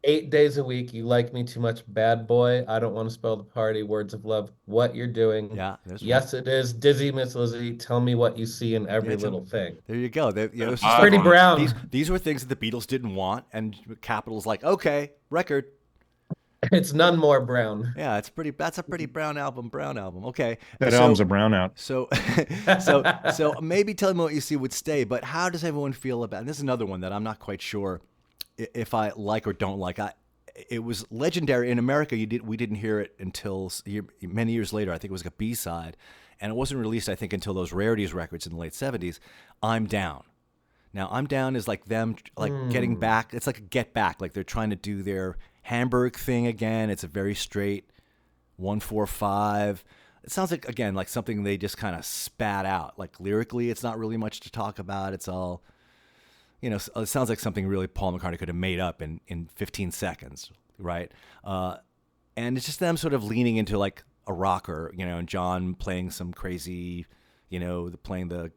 8 days a week, You Like Me Too Much, Bad Boy, I Don't Want to Spell the Party, Words of Love, What You're Doing. Yeah. Yes, it is. Dizzy Miss Lizzie, Tell Me What You See in Every Little Thing. There you go. It's pretty Brown. These were things that the Beatles didn't want, and Capitol's like, okay, record. It's none more Brown. Yeah, that's a pretty Brown album. Okay. That album's a brown out. So maybe Tell Me What You See would stay, but how does everyone feel about, and this is another one that I'm not quite sure if I like or don't like. It was legendary in America. We didn't hear it until many years later. I think it was like a B-side, and it wasn't released, I think, until those Rarities records in the late 70s. I'm Down. Now, I'm Down is like them getting back. It's like a get back, like they're trying to do their Hamburg thing again. It's a very straight 1-4-5. It sounds like, again, like something they just kind of spat out. Like lyrically, it's not really much to talk about. It's all, it sounds like something really Paul McCartney could have made up in 15 seconds, right? And it's just them sort of leaning into like a rocker, and John playing some crazy, playing the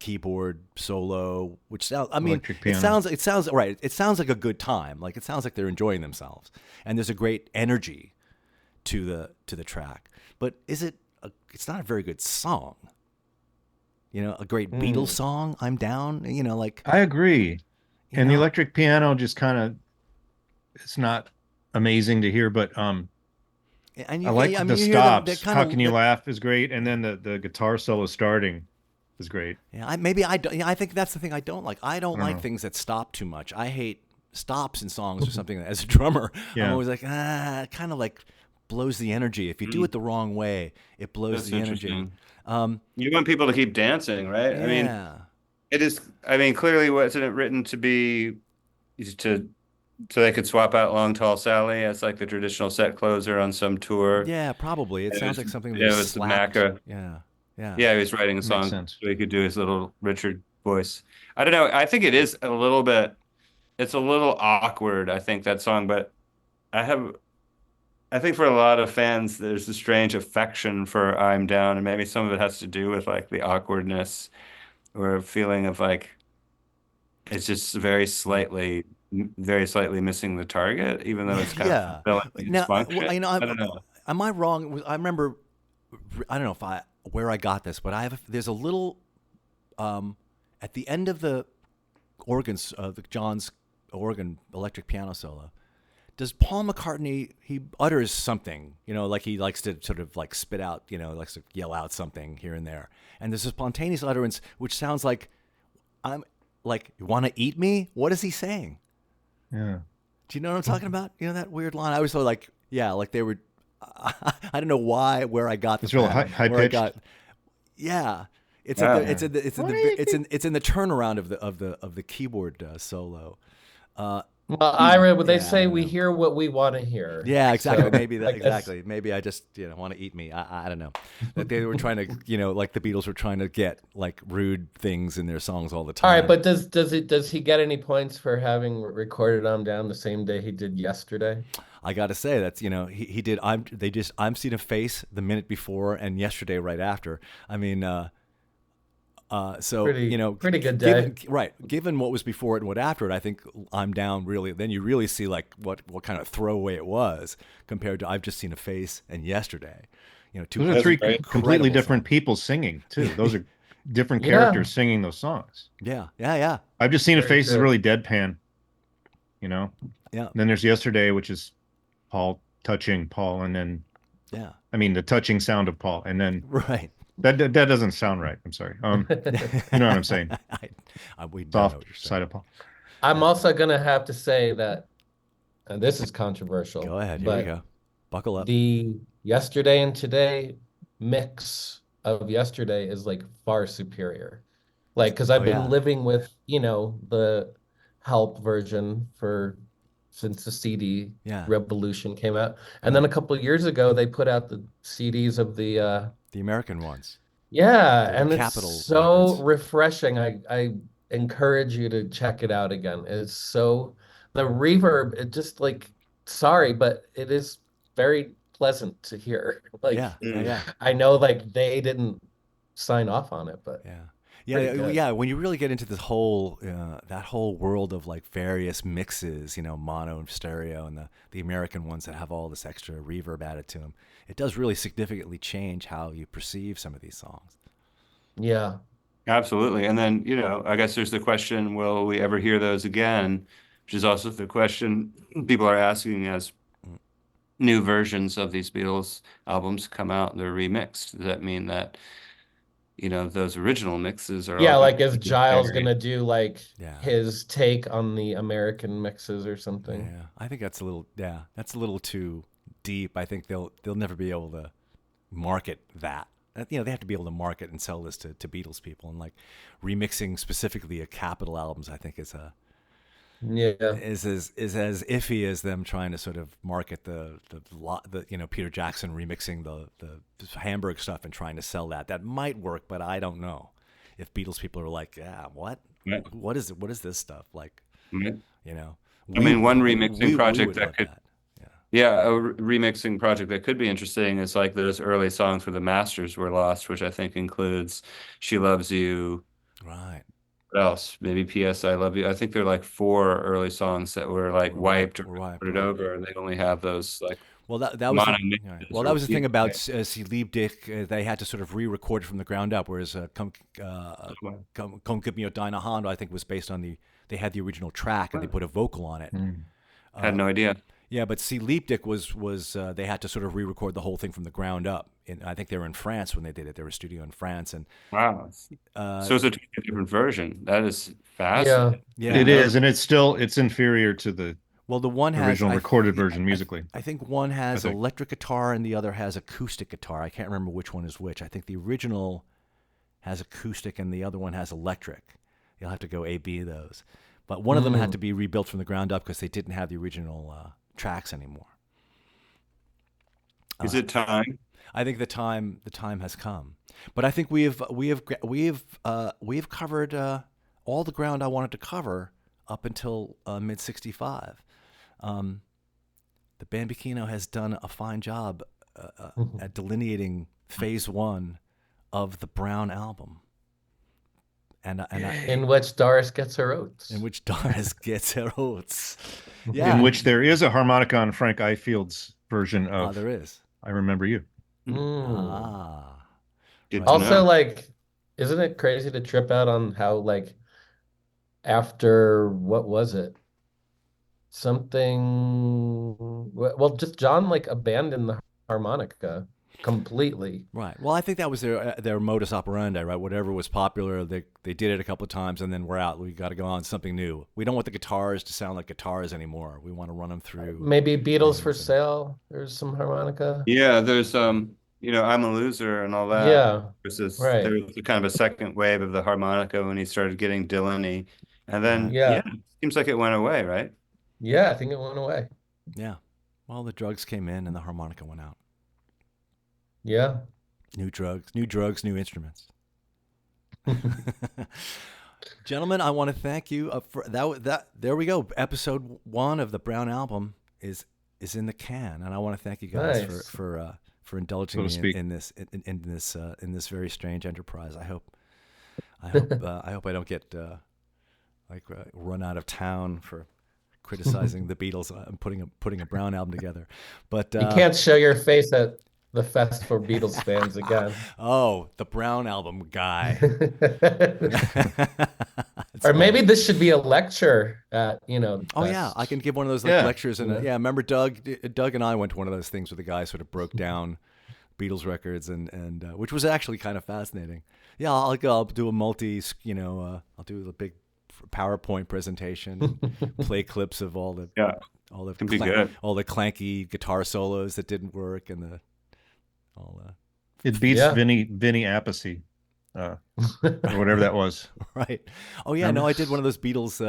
keyboard solo, which sounds, it sounds right. It sounds like a good time. Like it sounds like they're enjoying themselves, and there's a great energy to the track. But it's not a very good song. A great Beatles song. I'm Down. I agree. And the electric piano just kind of, it's not amazing to hear, but and I like the stops. How Can You Laugh is great, and then the guitar solo starting is great. Yeah, I think that's the thing I don't like. I don't like things that stop too much. I hate stops in songs or something. As a drummer, I'm always like, it kind of like blows the energy. If you do it the wrong way, it blows the energy. You want people to keep dancing, right? Yeah. I mean, it is. I mean, clearly, wasn't it written to be so they could swap out Long Tall Sally as like the traditional set closer on some tour? Yeah, probably. It sounds like something. Yeah, it was the Macca. Yeah. Yeah, he was writing a song so he could do his little Richard voice. I don't know. I think it is a little bit. It's a little awkward. I think that song, but I think for a lot of fans, there's a strange affection for I'm Down, and maybe some of it has to do with like the awkwardness or a feeling of like it's just very slightly missing the target, even though it's kind of now, function. I don't know. Am I wrong? I remember, I don't know where I got this, but there's a little at the end of the organs, John's organ electric piano solo. Does Paul McCartney, he utters something, like he likes to sort of like spit out, likes to yell out something here and there. And there's a spontaneous utterance, which sounds like, I'm like, you want to eat me? What is he saying? Yeah. Do you know what I'm talking about? That weird line? I was so like, yeah, like they were, I don't know where I got this. It's real high pitched. Yeah. It's in the turnaround of the keyboard solo. Well, Ira, would they say we hear what we want to hear? Yeah, exactly. So, maybe that exactly. Maybe I just want to eat me. I don't know. Like they were trying to like the Beatles were trying to get like rude things in their songs all the time. All right, but does he get any points for having recorded I'm Down the same day he did Yesterday? I got to say that's he did I'm Seen a Face the minute before and Yesterday right after. I mean. So pretty good day, given what was before it and what after it, I think I'm Down really. Then you really see like what kind of throwaway it was compared to I've Just Seen a Face and Yesterday. Those are three completely different people singing too. Those are different characters singing those songs. Yeah. I've Just Seen a Face is really deadpan. Yeah. And then there's Yesterday, which is Paul touching Paul, and then I mean the touching sound of Paul, and then right. That doesn't sound right. I'm sorry. You know what I'm saying? We soft side of Paul. I'm also gonna have to say that, and this is controversial. Go ahead. Here we go. Buckle up. The Yesterday and Today mix of Yesterday is like far superior. Like, because I've been living with the Help version since the CD revolution came out, and then a couple of years ago they put out the CDs of the American ones. Yeah, and it's so refreshing. I encourage you to check it out again. It's so the reverb, it just like but it is very pleasant to hear. Like I know like they didn't sign off on it, but yeah. When you really get into this whole that whole world of like various mixes, mono and stereo, and the American ones that have all this extra reverb added to them, it does really significantly change how you perceive some of these songs. Yeah, absolutely. And then I guess there's the question: will we ever hear those again? Which is also the question people are asking as new versions of these Beatles albums come out and they're remixed. Does that mean that? Those original mixes are like is Giles gonna do like his take on the American mixes or something? Yeah, I think that's a little too deep. I think they'll never be able to market that. They have to be able to market and sell this to Beatles people, and like remixing specifically a Capitol albums, I think is as iffy as them trying to sort of market the Peter Jackson remixing the Hamburg stuff and trying to sell that might work, but I don't know if Beatles people are like, what is this stuff like? One remixing project that could a remixing project that could be interesting is like those early songs where the masters were lost, which I think includes She Loves You, right? Else? Maybe P.S. I Love You. I think they're like 4 early songs that were like wiped or put it over, and they only have those like Well, that was Mono-mixes well, or that was the thing about yeah. Sie Liebdig. They had to sort of re-record it from the ground up, whereas Komm Gib mir deine Hand, I think, was based on they had the original track and they put a vocal on it. Had no idea. Yeah, but Sie Liebdig was they had to sort of re-record the whole thing from the ground up. And I think they were in France when they did it. They were a studio in France, and Wow. So it's a totally different version. That is fascinating. yeah, It is, and it's inferior to the well, the one has original recorded version musically. I think one has I think. electric guitar and the other has acoustic guitar. I can't remember which one is which. I think the original has acoustic and the other one has electric. You'll have to go A/B those. But one of them had to be rebuilt from the ground up because they didn't have the original tracks anymore. Is it time? I think the time has come. But I think we have covered all the ground I wanted to cover up until mid '65. The Bambi Kino has done a fine job at delineating phase one of the Brown album. In which Doris gets her oats. In which Doris gets her oats. Yeah. In which there is a harmonica on Frank Ifield's version of there is. I Remember You. Good to Also, know. like, isn't it crazy to trip out on how, like, after what was it? Well, just John like abandoned the harmonica completely. Right. Well, I think that was their modus operandi, right? Whatever was popular, they did it a couple of times, and then we're out. We got to go on something new. We don't want the guitars to sound like guitars anymore. We want to run them through. Maybe Beatles for Sale. There's some harmonica. Yeah, there's I'm a Loser and all that. Yeah, There was kind of a second wave of the harmonica when he started getting Dylan-y. And then it seems like it went away, right? Yeah, I think it went away. Yeah. Well, the drugs came in and the harmonica went out. Yeah. New drugs, new instruments. Gentlemen, I want to thank you for that. There we go. Episode 1 of the Brown album is in the can, and I want to thank you guys for indulging me in this very strange enterprise. I hope I don't get run out of town for criticizing the Beatles and putting a Brown album together. But you can't show your face at the fest for Beatles fans again. Oh, the Brown album guy. Or maybe this should be a lecture at, Oh yeah, I can give one of those lectures. And remember Doug and I went to one of those things where the guy sort of broke down Beatles records and which was actually kind of fascinating. Yeah, I'll do a I'll do a big PowerPoint presentation, play clips of all the clanky guitar solos that didn't work and it beats Vinny Appice, or whatever that was. Right. Oh yeah, no, I did one of those Beatles.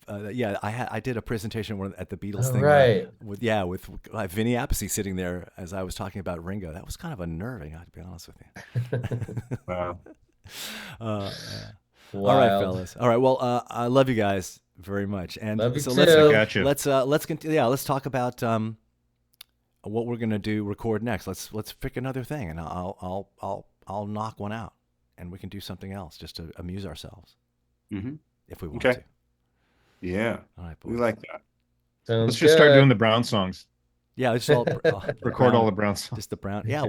I did a presentation at the Beatles thing. Right. With Vinny Appice sitting there as I was talking about Ringo. That was kind of unnerving, I have to be honest with you. Wow. All right, fellas. All right. Well, I love you guys very much, and love you so too. let's continue. Yeah, let's talk about what we're gonna record next. Let's pick another thing, and I'll knock one out, and we can do something else just to amuse ourselves, if we want to. Yeah. All right, boys. We like that. Sounds Let's just start doing the Brown songs. Yeah, it's all Record all the Brown songs. Just the Brown. Yeah,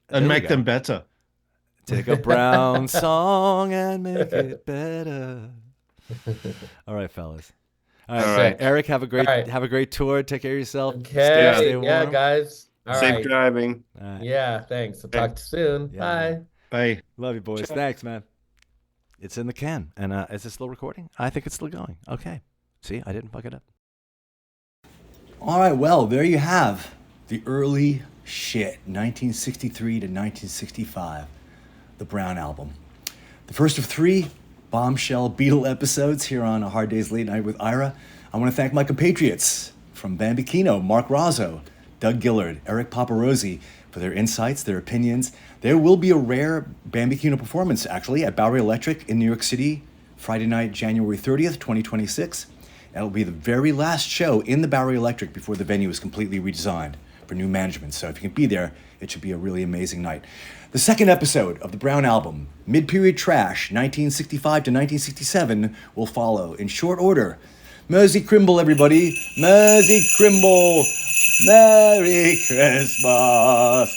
and make them better. Take a Brown song and make it better. All right, fellas. All right. Eric, have a great tour. Take care of yourself. Okay. Stay warm. Yeah, guys. Safe driving. Yeah, thanks. I'll talk to you soon. Yeah, Bye. man. Bye. Love you, boys. Thanks, man. It's in the can. And is it still recording? I think it's still going. Okay. See, I didn't fuck it up. All right, well, there you have the Early Shit, 1963 to 1965, the Brown album. The first of 3 bombshell Beatle episodes here on A Hard Day's Late Night with Ira. I want to thank my compatriots from Bambi Kino, Mark Rozzo, Doug Gillard, Erik Paparozzi, for their insights, their opinions. There will be a rare Bambi Kino performance, actually, at Bowery Electric in New York City, Friday night, January 30th, 2026. That'll be the very last show in the Bowery Electric before the venue is completely redesigned for new management. So if you can be there, it should be a really amazing night. The second episode of the Brown album, Mid-Period Trash, 1965 to 1967, will follow in short order. Mersey Crimble, everybody. Mersey Crimble. Merry Christmas.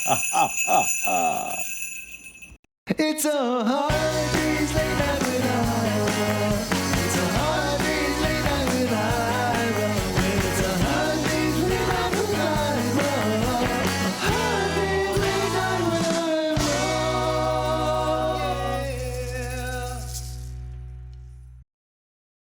It's a hard